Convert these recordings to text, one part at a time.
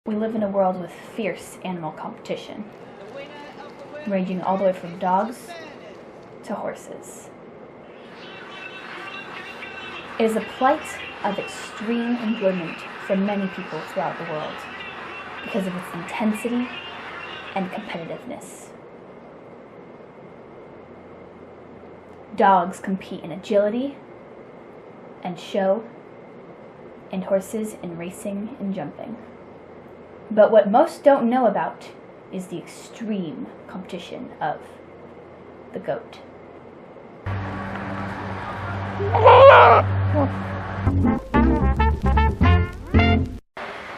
We live in a world with fierce animal competition, ranging all the way from dogs to horses. It is a plight of extreme enjoyment for many people throughout the world because of its intensity and competitiveness. Dogs compete in agility and show, and horses in racing and jumping. But what most don't know about is the extreme competition of the goat.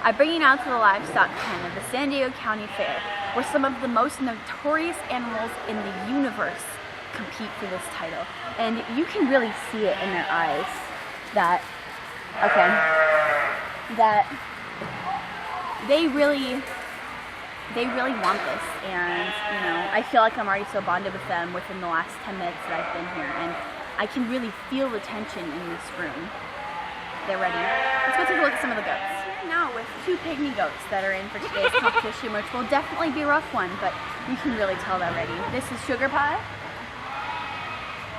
I bring you now to the livestock pen of the San Diego County Fair, where some of the most notorious animals in the universe compete for this title. And you can really see it in their eyes that they really want this, and I feel like I'm already so bonded with them within the last 10 minutes that I've been here, and I can really feel the tension in this room. They're ready. Let's go take a look at some of the goats. Here now with two pygmy goats that are in for today's competition, which will definitely be a rough one, but you can really tell they're ready. This is Sugar Pie,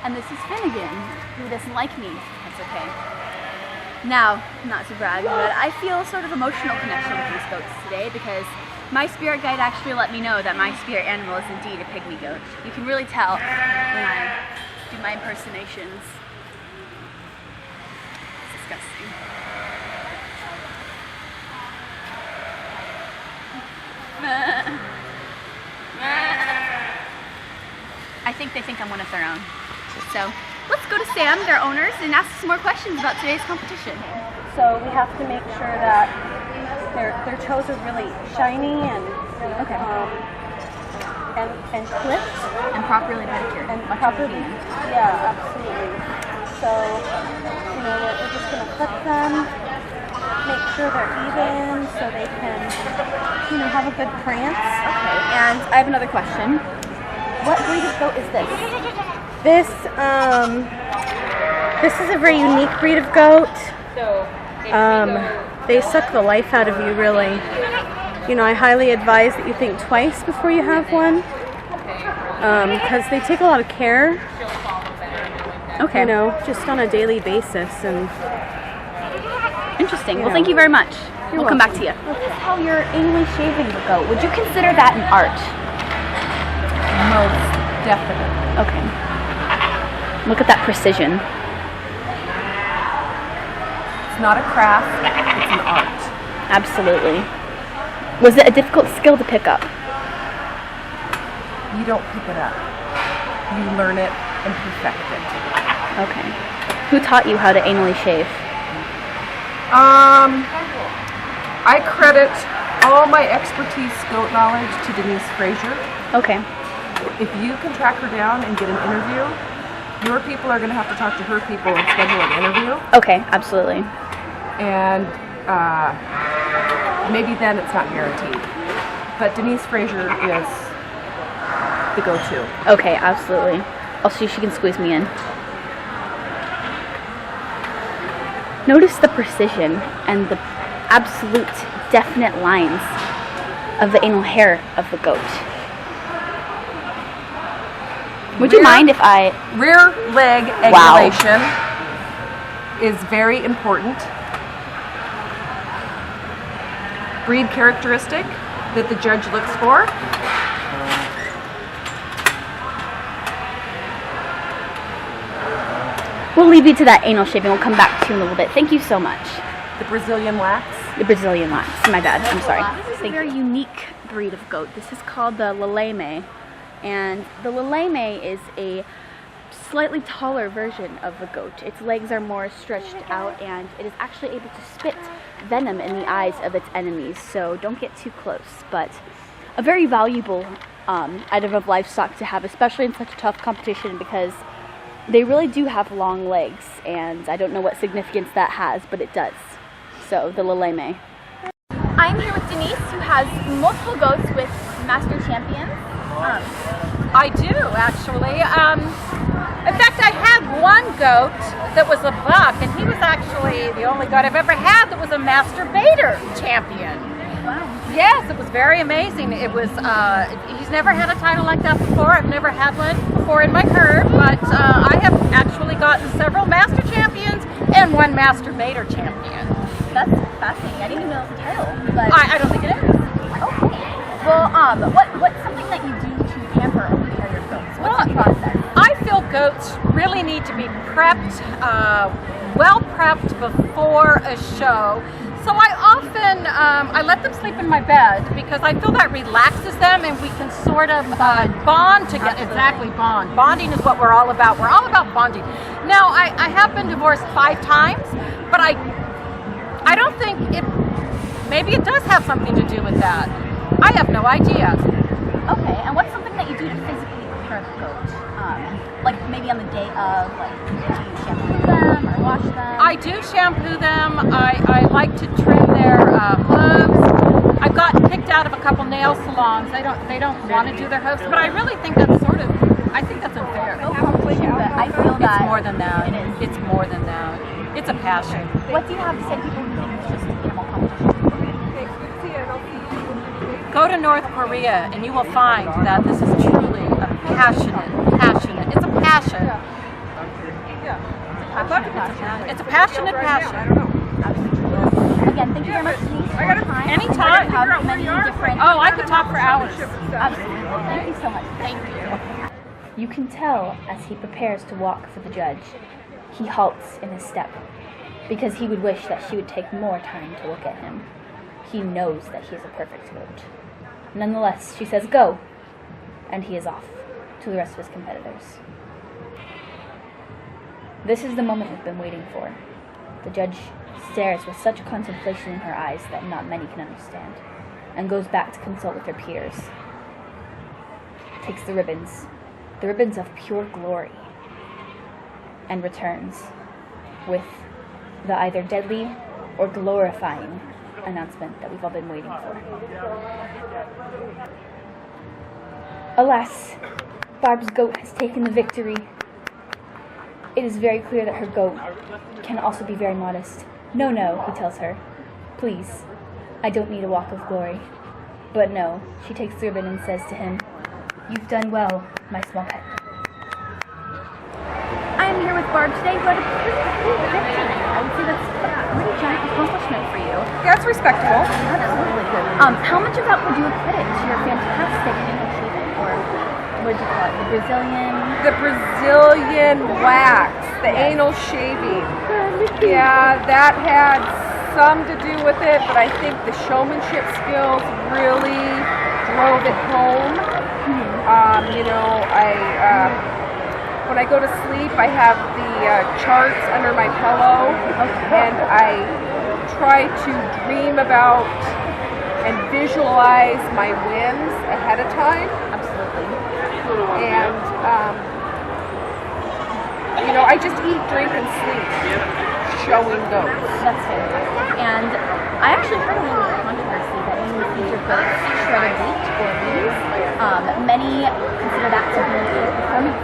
and this is Finnegan, who doesn't like me. That's okay. Now, not to brag, but I feel a sort of emotional connection with these goats today because my spirit guide actually let me know that my spirit animal is indeed a pygmy goat. You can really tell when I do my impersonations. It's disgusting. I think they think I'm one of their own. So let's go to Sam, their owners, and ask some more questions about today's competition. So we have to make sure that their toes are really shiny and and clipped And properly manicured. and properly. Yeah, absolutely. So we're just gonna clip them, make sure they're even, so they can have a good prance. Okay, and I have another question. What breed of goat is this? This is a very unique breed of goat. They suck the life out of you, really. I highly advise that you think twice before you have one, because they take a lot of care. Okay. Just on a daily basis. And interesting. Well, thank you very much. We'll come back to you. This is how you're anally shaving the goat. Would you consider that an art? Most definitely. Okay. Look at that precision. It's not a craft, it's an art. Absolutely. Was it a difficult skill to pick up? You don't pick it up. You learn it and perfect it. Okay. Who taught you how to anally shave? I credit all my expertise goat knowledge to Denise Frazier. Okay. If you can track her down and get an interview, your people are going to have to talk to her people and schedule an interview. Okay, absolutely. And maybe then it's not guaranteed. But Denise Frazier is the go-to. Okay, absolutely. I'll see if she can squeeze me in. Notice the precision and the absolute definite lines of the anal hair of the goat. Would you mind if I... Rear leg angulation is very important. Breed characteristic that the judge looks for. We'll leave you to that anal shaving. We'll come back to you in a little bit. Thank you so much. The Brazilian wax. The Brazilian wax. My bad. I'm sorry. This is a very unique breed of goat. This is called the Leleme. And the Leleme is a slightly taller version of the goat. Its legs are more stretched out, and it is actually able to spit venom in the eyes of its enemies, so don't get too close. But a very valuable item of livestock to have, especially in such a tough competition, because they really do have long legs, and I don't know what significance that has, but it does. So, the Leleme. I'm here with Denise, who has multiple goats with master champions. I do, actually. In fact, I had one goat that was a buck, and he was actually the only goat I've ever had that was a masturbator champion. Wow. Yes, it was very amazing. It was, he's never had a title like that before. I've never had one before in my career, but I have actually gotten several Master Champions and one Master Vader Champion. That's fascinating. I didn't even know it was a title. But I don't think it is. okay. Well, what's something that you do to pamper or prepare your goats? What's the process? I feel goats really need to be prepped, well prepped before a show. So I often, I let them sleep in my bed because I feel that relaxes them and we can sort of bond together. Exactly, bond. Bonding is what we're all about. We're all about bonding. Now, I have been divorced 5 times, but I don't think maybe it does have something to do with that. I have no idea. Okay, and what's something that you do to physically prepare the goat? Like maybe on the day of, like, do you shampoo them or wash them? I do shampoo them. I like to trim their hooves. I've gotten kicked out of a couple nail salons. They don't want to do their hooves, but I really think that's I think that's unfair. I feel that it's more than that. It is. It's more than that. It's a passion. What do you have to say to people who think it's just an animal competition? Go to North Korea and you will find that this is truly a passionate. It's a passion. It's a passionate passion. Again, thank you very much for taking some time. Anytime. Have many different. Oh, I could talk for hours. Absolutely. Thank you so much. Thank you. You can tell as he prepares to walk for the judge, he halts in his step, because he would wish that she would take more time to look at him. He knows that he is a perfect goat. Nonetheless, she says, "Go," and he is off to the rest of his competitors. This is the moment we've been waiting for. The judge stares with such contemplation in her eyes that not many can understand, and goes back to consult with her peers. Takes the ribbons of pure glory, and returns with the either deadly or glorifying announcement that we've all been waiting for. Alas, Barb's goat has taken the victory. It is very clear that her goat can also be very modest. No, he tells her. Please, I don't need a walk of glory. But no, she takes the ribbon and says to him, "You've done well, my small pet." I am here with Barb today, who had a pretty cool victory. I would say that's a pretty giant accomplishment for you. Yeah, it's respectable. Absolutely. How much of that would you credit to your fantastic anal shaving, or what did you call it, the Brazilian Wax, the anal shaving. Yeah, that had some to do with it, but I think the showmanship skills really drove it home. When I go to sleep, I have the charts under my pillow, and I try to dream about and visualize my wins ahead of time. Absolutely. And, I just eat, drink, and sleep showing those. That's fair. And I actually heard a little bit of controversy that you would feed your goats shredded wheat or beans. Many consider that to be a performance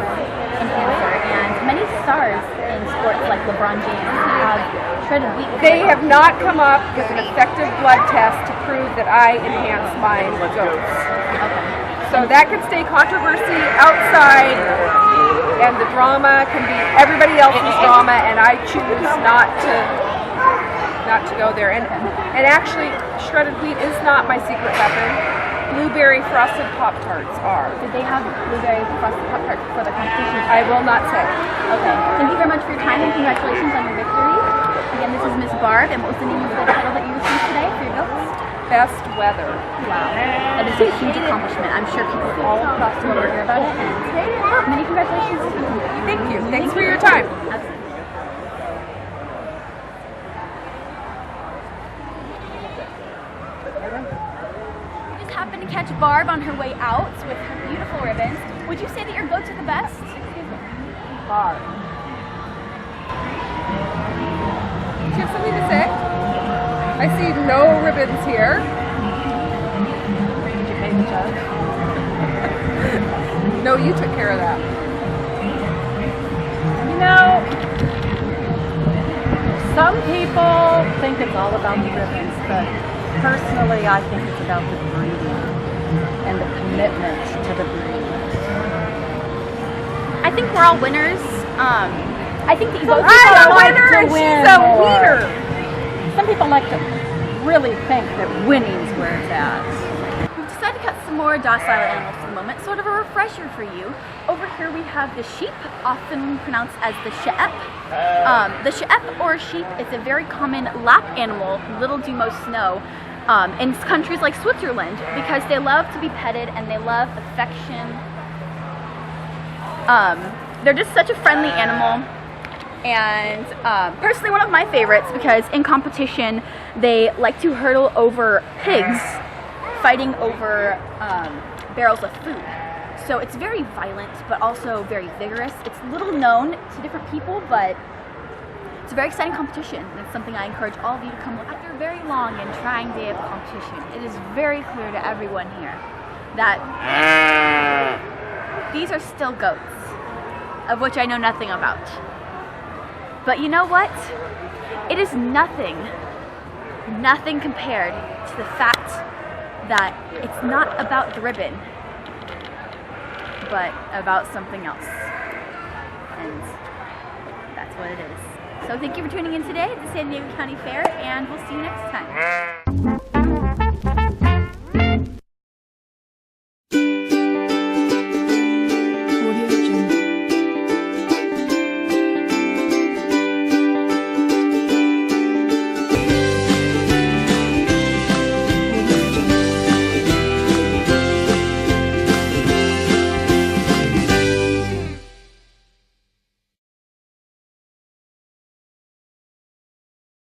enhancer, and many stars in sports like LeBron James have shredded wheat. They have not come up with an effective blood test to prove that I enhance my goats. Okay. So that can stay controversy outside, and the drama can be everybody else's drama, and I choose not to go there. And actually, shredded wheat is not my secret weapon. Blueberry frosted Pop-Tarts are. Did they have blueberry frosted Pop-Tarts for the competition? I will not say. Okay. Thank you very much for your time, and congratulations on your victory. Again, this is Miss Barb, and what was the name of the title that you received today for your goats? Best weather. Wow. That is a huge accomplishment. I'm sure people all across the world will hear about it. And many congratulations to you. Thank you. Thanks for your time. Absolutely. We just happened to catch Barb on her way out with her beautiful ribbons. Would you say that your goats are the best? Barb. Do you have something to say? I see no ribbons here. Did you pay the judge? No, you took care of that. Some people think it's all about the ribbons, but Personally, I think it's about the breeding and the commitment to the breed. I think we're all winners. I think that both I'm a like winner to and win she's a more. wiener. Some people like to really think that winning's where it's at. We've decided to cut some more docile animals for the moment, sort of a refresher for you. Over here we have the sheep, often pronounced as the sheep. The sheep or sheep is a very common lap animal, little do most know, in countries like Switzerland, because they love to be petted and they love affection. They're just such a friendly animal, and personally one of my favorites, because in competition they like to hurdle over pigs, fighting over barrels of food. So it's very violent, but also very vigorous. It's little known to different people, but it's a very exciting competition, and it's something I encourage all of you to come look. After a very long and trying day of competition, it is very clear to everyone here that these are still goats, of which I know nothing about. But you know what? It is nothing compared to the fact that it's not about the ribbon, but about something else. And that's what it is. So thank you for tuning in today at the San Diego County Fair, and we'll see you next time.